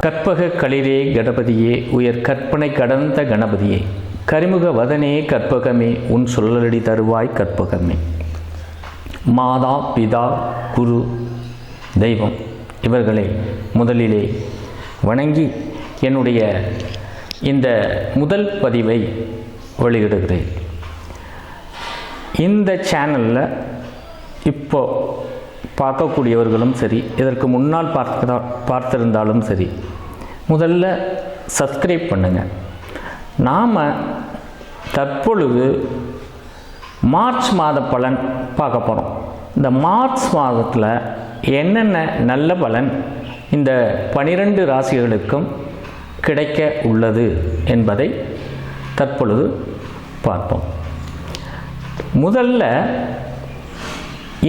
கற்பக களிரே கணபதியே உயர் கற்பனை கடந்த கணபதியே கரிமுக வதனே கற்பகமே உன் சொல்லலடி தருவாய் கற்பகமே. மாதா பிதா குரு தெய்வம் இவர்களை முதலிலே வணங்கி என்னுடைய இந்த முதல் பதிவை வெளியிடுகிறேன். இந்த சேனலில் இப்போ பார்க்கக்கூடியவர்களும் சரி, இதற்கு முன்னால் பார்த்திருந்தாலும் சரி, முதல்ல சப்ஸ்கிரைப் பண்ணுங்கள். நாம் தற்பொழுது மார்ச் மாத பலன் பார்க்க போகிறோம். இந்த மார்ச் மாதத்தில் என்னென்ன நல்ல பலன் இந்த 12 ராசிகளுக்கும் கிடைக்க உள்ளது என்பதை தற்பொழுது பார்ப்போம். முதல்ல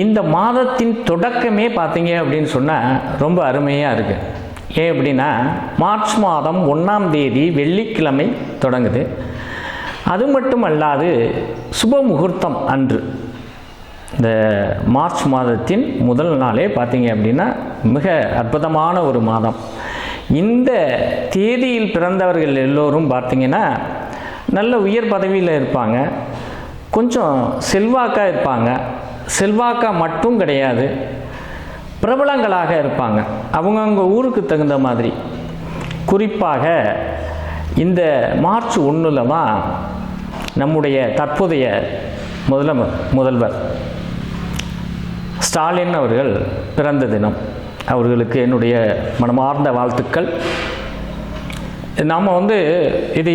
இந்த மாதத்தின் தொடக்கமே பார்த்தீங்க அப்படின்னு சொன்னால் ரொம்ப அருமையாக இருக்குது. ஏன் அப்படின்னா, மார்ச் மாதம் 1ஆம் தேதி வெள்ளிக்கிழமை தொடங்குது. அது மட்டும் அல்லாது சுப முகூர்த்தம் அன்று இந்த மார்ச் மாதத்தின் முதல் நாளே பார்த்தீங்க அப்படின்னா மிக அற்புதமான ஒரு மாதம். இந்த தேதியில் பிறந்தவர்கள் எல்லோரும் பார்த்தீங்கன்னா நல்ல உயர் பதவியில் இருப்பாங்க, கொஞ்சம் செல்வாக்காக இருப்பாங்க. செல்வாக்காக மட்டும் கிடையாது, பிரபலங்களாக இருப்பாங்க அவங்கவுங்க ஊருக்கு தகுந்த மாதிரி. குறிப்பாக இந்த மார்ச் 1 தான் நம்முடைய தற்போதைய முதல்வர் ஸ்டாலின் அவர்கள் பிறந்த தினம். அவர்களுக்கு என்னுடைய மனமார்ந்த வாழ்த்துக்கள். நாம் இது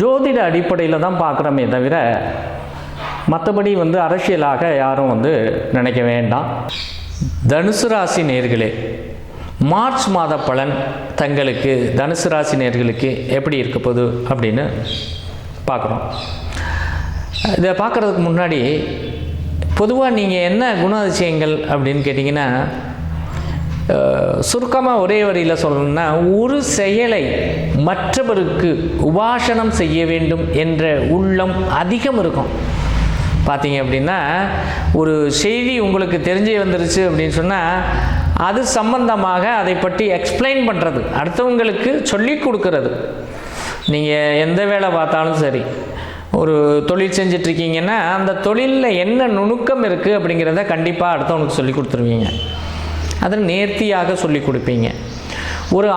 ஜோதிட அடிப்படையில் தான் பார்க்குறோமே தவிர மற்றபடி அரசியலாக யாரும் நினைக்க வேண்டாம். தனுசு ராசி நேயர்களே, மார்ச் மாத பலன் தங்களுக்கு தனுசு ராசி நேயர்களுக்கு எப்படி இருக்க போகுது அப்படின்னு பார்க்குறோம். இதை பார்க்குறதுக்கு முன்னாடி பொதுவாக நீங்கள் என்ன குணாதிசயங்கள் அப்படின்னு கேட்டிங்கன்னா, சுருக்கமாக ஒரே வரியில் சொல்லணும்னா, ஒரு செயலை மற்றவருக்கு உபாசனம் செய்ய வேண்டும் என்ற உள்ளம் அதிகம் இருக்கும். பார்த்தீங்க அப்படின்னா, ஒரு செய்தி உங்களுக்கு தெரிஞ்சே வந்துருச்சு அப்படின்னு சொன்னால் அது சம்பந்தமாக அதை பற்றி எக்ஸ்பிளைன் பண்ணுறது, அடுத்தவங்களுக்கு சொல்லி கொடுக்கறது. நீங்கள் எந்த வேலை பார்த்தாலும் சரி, ஒரு தொழில் செஞ்சிட்ருக்கீங்கன்னா அந்த தொழிலில் என்ன நுணுக்கம் இருக்குது அப்படிங்கிறத கண்டிப்பாக அடுத்தவனுக்கு சொல்லி கொடுத்துருவீங்க. அதை நேர்த்தியாக சொல்லி கொடுப்பீங்க. ஒரு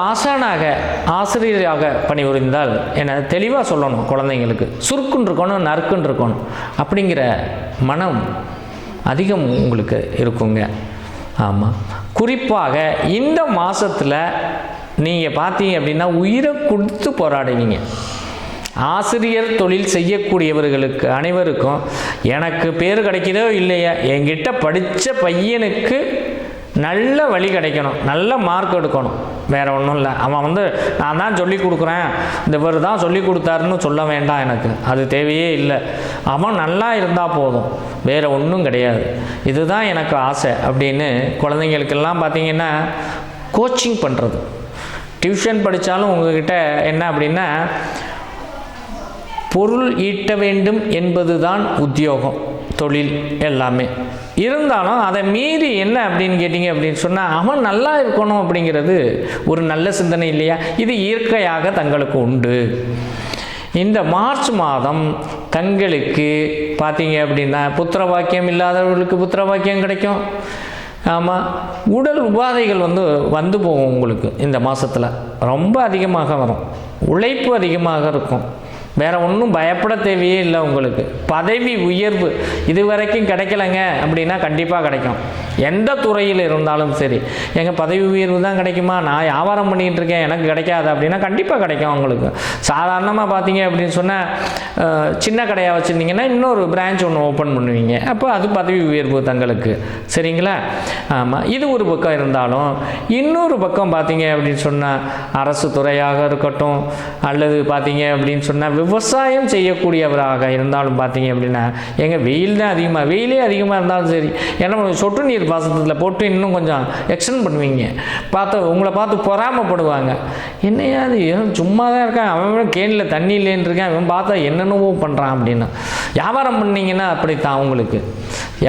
ஆசிரியராக பணிபுரிந்தால் என்ன தெளிவாக சொல்லணும், குழந்தைங்களுக்கு சுருக்குன்னு இருக்கணும், நறுக்குன்னு இருக்கணும் அப்படிங்கிற மனம் அதிகம் உங்களுக்கு இருக்குங்க. ஆமாம், குறிப்பாக இந்த மாதத்தில் நீங்கள் பார்த்தீங்க அப்படின்னா உயிரை கொடுத்து போராடுவீங்க. ஆசிரியர் தொழில் செய்யக்கூடியவர்களுக்கு அனைவருக்கும் எனக்கு பேர் கிடைக்குதோ இல்லையா, என்கிட்ட படித்த பையனுக்கு நல்ல வழி கிடைக்கணும், நல்ல மார்க் எடுக்கணும், வேறு ஒன்றும் இல்லை. அவன் நான் தான் சொல்லி கொடுக்குறேன், இவர் தான் சொல்லி கொடுத்தாருன்னு சொல்ல வேண்டாம், எனக்கு அது தேவையே இல்லை. அவன் நல்லா இருந்தால் போதும், வேறு ஒன்றும் கிடையாது, இதுதான் எனக்கு ஆசை அப்படின்னு குழந்தைங்களுக்கெல்லாம் பார்த்தீங்கன்னா கோச்சிங் பண்ணுறது. டியூஷன் படித்தாலும் உங்ககிட்ட என்ன அப்படின்னா, பொருள் ஈட்ட வேண்டும் என்பது தான் உத்தியோகம், தொழில் எல்லாமே. இருந்தாலும் அதை மீறி என்ன அப்படின்னு கேட்டிங்க அப்படின்னு சொன்னால், அவன் நல்லா இருக்கணும் அப்படிங்கிறது ஒரு நல்ல சிந்தனை இல்லையா? இது இயற்கையாக தங்களுக்கு உண்டு. இந்த மார்ச் மாதம் தங்களுக்கு பார்த்தீங்க அப்படின்னா புத்திர வாக்கியம் இல்லாதவர்களுக்கு புத்திர வாக்கியம் கிடைக்கும். ஆமாம், உடல் உபாதைகள் வந்து போகும் உங்களுக்கு. இந்த மாதத்தில் ரொம்ப அதிகமாக வரும், உழைப்பு அதிகமாக இருக்கும், வேறு ஒன்றும் பயப்பட தேவையே இல்லை. உங்களுக்கு பதவி உயர்வு இது வரைக்கும் கிடைக்கலைங்க அப்படின்னா கண்டிப்பாக கிடைக்கும். எந்த துறையில் இருந்தாலும் சரி, எங்கள் பதவி உயர்வு தான் கிடைக்குமா, நான் வியாபாரம் பண்ணிகிட்டு இருக்கேன் எனக்கு கிடைக்காது அப்படின்னா கண்டிப்பாக கிடைக்கும் உங்களுக்கு. சாதாரணமாக பார்த்தீங்க அப்படின்னு சொன்னால் சின்ன கடையாக வச்சுருந்தீங்கன்னா இன்னொரு பிரான்ச் ஒன்று ஓப்பன் பண்ணுவீங்க, அப்போ அது பதவி உயர்வு தங்களுக்கு. சரிங்களா? ஆமாம், இது ஒரு பக்கம் இருந்தாலும் இன்னொரு பக்கம் பார்த்தீங்க அப்படின்னு சொன்னால் அரசு துறையாக இருக்கட்டும், அல்லது பார்த்தீங்க அப்படின்னு சொன்னால் விவசாயம் செய்யக்கூடியவராக இருந்தாலும் பார்த்தீங்க அப்படின்னா, எங்கள் வெயில் தான் அதிகமாக, வெயிலே அதிகமாக இருந்தாலும் சரி, ஏன்னா சொட்டு நீர் பாசனத்தில் போட்டு இன்னும் கொஞ்சம் எக்ஸ்டெண்ட் பண்ணுவீங்க. உங்களை பார்த்து பொறாமப்படுவாங்க, என்னையா அது சும்மா தான் இருக்கான், அவன் கேனில் தண்ணி இல்லைன்னு இருக்கான், அவன் பார்த்தா என்னென்னவோ பண்ணுறான் அப்படின்னு. வியாபாரம் பண்ணிங்கன்னா அப்படித்தான் உங்களுக்கு.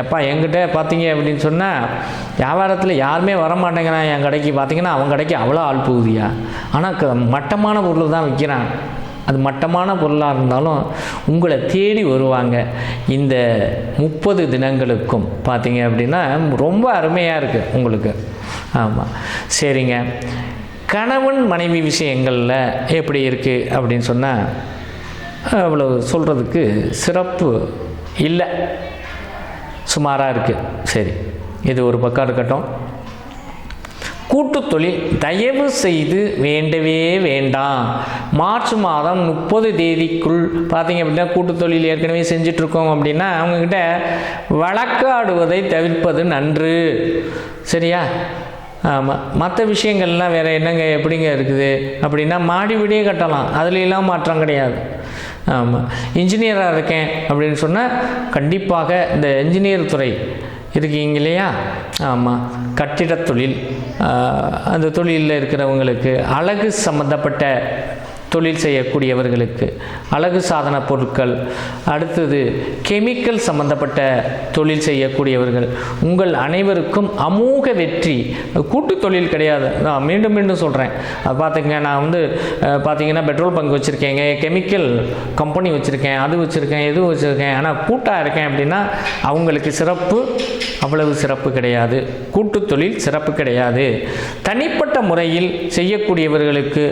எப்பா என்கிட்ட பார்த்தீங்க அப்படின்னு சொன்னால் வியாபாரத்தில் யாருமே வரமாட்டேங்கிறான் என் கடைக்கு, பார்த்தீங்கன்னா அவன் கடைக்கு அவ்வளோ ஆள் போகுதியா, ஆனால் மட்டமான பொருள் தான் விற்கிறான். அது மட்டமான பொருளாக இருந்தாலும் உங்களை தேடி வருவாங்க. இந்த 30 தினங்களுக்கும் பார்த்தீங்க அப்படின்னா ரொம்ப அருமையாக இருக்குது உங்களுக்கு. ஆமாம், சரிங்க. கணவன் மனைவி விஷயங்களில் எப்படி இருக்குது அப்படின்னு சொன்னால் அவ்வளோ சொல்கிறதுக்கு சிறப்பு இல்லை, சுமாராக இருக்குது. சரி, இது ஒரு பக்கம் இருக்கட்டும். கூட்டு தொழில் தயவு செய்து வேண்டவே வேண்டாம். மார்ச் மாதம் 30 தேதிக்குள் பார்த்தீங்க அப்படின்னா கூட்டு தொழில் ஏற்கனவே செஞ்சிட்ருக்கோம் அப்படின்னா அவங்கக்கிட்ட வழக்காடுவதை தவிர்ப்பது நன்று. சரியா? ஆமாம், மற்ற விஷயங்கள்லாம் வேறு என்னங்க எப்படிங்க இருக்குது அப்படின்னா மாடி வீடே கட்டலாம், அதுலெல்லாம் மாற்றம் கிடையாது. ஆமாம், இன்ஜினியராக இருக்கேன் அப்படின்னு சொன்னால் கண்டிப்பாக இந்த இன்ஜினியர் துறை இருக்கீங்க இல்லையா? ஆமாம், கட்டிடத் தொழில், அந்த தொழிலில் இருக்கிறவங்களுக்கு, அழகு சம்பந்தப்பட்ட தொழில் செய்யக்கூடியவர்களுக்கு, அழகு சாதன பொருட்கள், அடுத்தது கெமிக்கல் சம்பந்தப்பட்ட தொழில் செய்யக்கூடியவர்கள், உங்கள் அனைவருக்கும் அமோக வெற்றி. கூட்டு தொழில் கிடையாது, நான் மீண்டும் மீண்டும் சொல்கிறேன். அது பார்த்துக்கங்க, நான் வந்து பார்த்திங்கன்னா பெட்ரோல் பங்க் வச்சுருக்கேங்க, கெமிக்கல் கம்பெனி வச்சுருக்கேன், அது வச்சுருக்கேன், இது வச்சுருக்கேன், ஆனால் கூட்டாக இருக்கேன் அப்படின்னா அவங்களுக்கு சிறப்பு அவ்வளவு சிறப்பு கிடையாது. கூட்டு தொழில் சிறப்பு கிடையாது. தனிப்பட்ட முறையில் செய்யக்கூடியவர்களுக்கு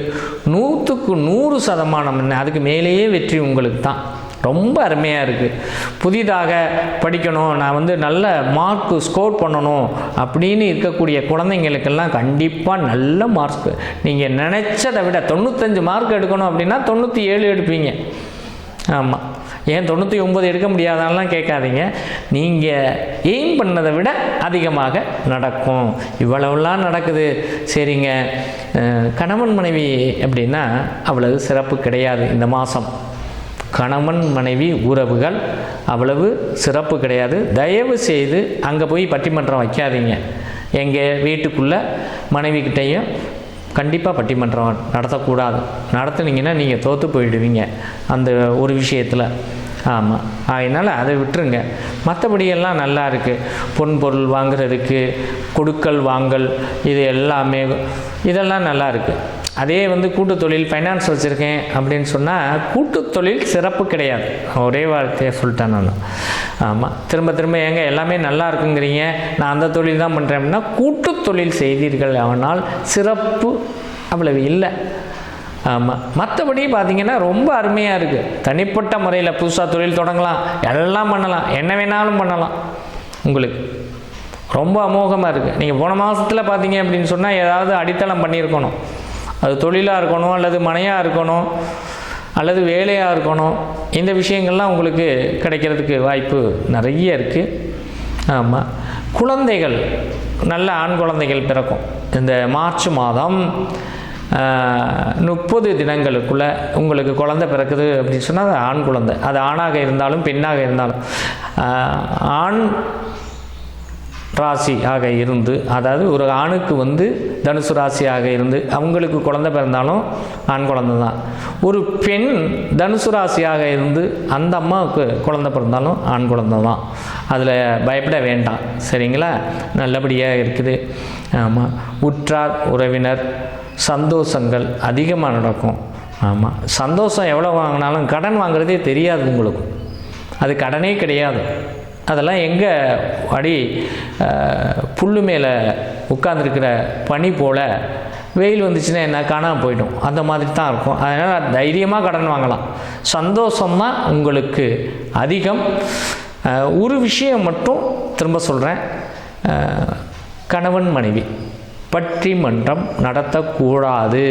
100க்கு 100% என்ன, அதுக்கு மேலேயே வெற்றி உங்களுக்கு தான். ரொம்ப அருமையாக இருக்குது. புதிதாக படிக்கணும், நான் வந்து நல்ல மார்க்கு ஸ்கோர் பண்ணணும் அப்படின்னு இருக்கக்கூடிய குழந்தைங்களுக்கெல்லாம் கண்டிப்பாக நல்ல மார்க்கு. நீங்கள் நினச்சதை விட 95 மார்க் எடுக்கணும் அப்படின்னா 97 எடுப்பீங்க. ஆமாம், ஏன் 99 எடுக்க முடியாதான்லாம் கேட்காதீங்க. நீங்கள் எய்ம் பண்ணதை விட அதிகமாக நடக்கும். இவ்வளவுலாம் நடக்குது. சரிங்க, கணவன் மனைவி அப்படின்னா அவ்வளவு சிறப்பு கிடையாது. இந்த மாதம் கணவன் மனைவி உறவுகள் அவ்வளவு சிறப்பு கிடையாது. தயவு செய்து அங்கே போய் பட்டிமன்றம் வைக்காதீங்க. எங்கள் வீட்டுக்குள்ளே மனைவிக்கிட்டையும் கண்டிப்பாக பட்டிமன்றம் நடத்தக்கூடாது. நடத்துனீங்கன்னா நீங்கள் தோற்று போயிடுவீங்க அந்த ஒரு விஷயத்தில். ஆமாம், அதனால் அதை விட்டுருங்க. மற்றபடியெல்லாம் நல்லா இருக்குது. பொன் பொருள் வாங்குறதுக்கு, கொடுக்கல் வாங்கல், இது எல்லாமே இதெல்லாம் நல்லா இருக்குது. அதே வந்து கூட்டு தொழில் ஃபைனான்ஸ் வச்சுருக்கேன் அப்படின்னு சொன்னால் கூட்டு தொழில் சிறப்பு கிடையாது. ஒரே வார்த்தையை சொல்லிட்டேன் நான். ஆமாம், திரும்ப திரும்ப ஏங்க எல்லாமே நல்லா இருக்குங்கிறீங்க, நான் அந்த தொழில் தான் பண்ணுறேன் அப்படின்னா கூட்டு தொழில் செய்தீர்கள் ஆனால் சிறப்பு அவ்வளவு இல்லை. ஆமாம், மற்றபடி பார்த்திங்கன்னா ரொம்ப அருமையாக இருக்குது. தனிப்பட்ட முறையில் புதுசாக தொழில் தொடங்கலாம், எல்லாம் பண்ணலாம், என்ன வேணாலும் பண்ணலாம். உங்களுக்கு ரொம்ப அமோகமாக இருக்குது. நீங்கள் போன மாதத்தில் பார்த்தீங்க அப்படின்னு சொன்னால் ஏதாவது அடித்தளம் பண்ணியிருக்கணும். அது தொழிலாக இருக்கணும், அல்லது மனையாக இருக்கணும், அல்லது வேலையாக இருக்கணும். இந்த விஷயங்கள்லாம் உங்களுக்கு கிடைக்கிறதுக்கு வாய்ப்பு நிறைய இருக்குது. ஆமாம், குழந்தைகள், நல்ல ஆண் குழந்தைகள் பிறக்கும். இந்த மார்ச் மாதம் 30 தினங்களுக்குள்ளே உங்களுக்கு குழந்தை பிறக்குது அப்படின்னு சொன்னால் அது ஆண் குழந்தை. அது ஆணாக இருந்தாலும் பெண்ணாக இருந்தாலும், ஆண் ராசி ஆக இருந்து, அதாவது ஒரு ஆணுக்கு வந்து தனுசு ராசியாக இருந்து அவங்களுக்கு குழந்தை பிறந்தாலும் ஆண் குழந்தை தான். ஒரு பெண் தனுசு ராசியாக இருந்து அந்த அம்மாவுக்கு குழந்தை பிறந்தாலும் ஆண் குழந்தை தான். அதில் பயப்பட வேண்டாம். சரிங்களா? நல்லபடியாக இருக்குது. ஆமாம், உற்றார் உறவினர் சந்தோஷங்கள் அதிகமாக நடக்கும். ஆமாம், சந்தோஷம் எவ்வளோ வாங்கினாலும் கடன் வாங்குறதே தெரியாது உங்களுக்கு. அது கடனே கிடையாது. அதெல்லாம் எங்கே அடி புல்லு மேலே உட்காந்துருக்கிற பனி போல் வெயில் வந்துச்சுன்னா என்ன காணாமல் போய்டும், அந்த மாதிரி தான் இருக்கும். அதனால் தைரியமாக கடன் வாங்கலாம். சந்தோஷம்தான் உங்களுக்கு அதிகம். ஒரு விஷயம் மட்டும் திரும்ப சொல்கிறேன், கணவன் மனைவி பட்டிமன்றம் நடத்தக்கூடாது.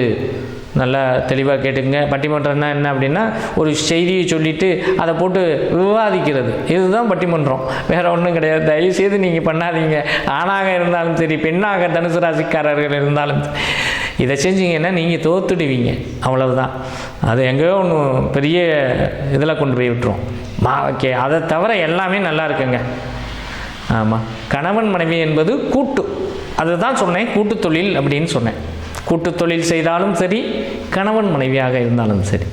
நல்லா தெளிவாக கேட்டுங்க. பட்டிமன்றம்னா என்ன அப்படின்னா ஒரு செய்தியை சொல்லிவிட்டு அதை போட்டு விவாதிக்கிறது, இதுதான் பட்டிமன்றம், வேறு ஒன்றும் கிடையாது. தயவுசெய்து நீங்கள் பண்ணாதீங்க. ஆணாக இருந்தாலும் சரி, பெண்ணாக தனுசு ராசிக்காரர்கள் இருந்தாலும் இதை செஞ்சீங்கன்னா நீங்கள் தோத்துடுவீங்க. அவ்வளவுதான். அது எங்கேயோ ஒன்று பெரிய இதில் கொண்டு போய் விட்டுரும். ஓகே, அதை தவிர எல்லாமே நல்லா இருக்குங்க. ஆமாம், கணவன் மனைவி என்பது கூட்டு, அதுதான் சொன்னேன், கூட்டு தொழில் அப்படின்னு சொன்னேன். கூட்டு தொழில் செய்தாலும் சரி, கணவன் மனைவியாக இருந்தாலும் சரி.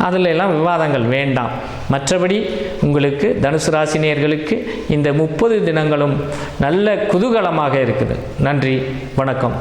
அதில் எல்லாம் விவாதங்கள் வேண்டாம். மற்றபடி உங்களுக்கு தனுசு ராசினியர்களுக்கு இந்த 30 தினங்களும் நல்ல குதூகலமாக இருக்குது. நன்றி, வணக்கம்.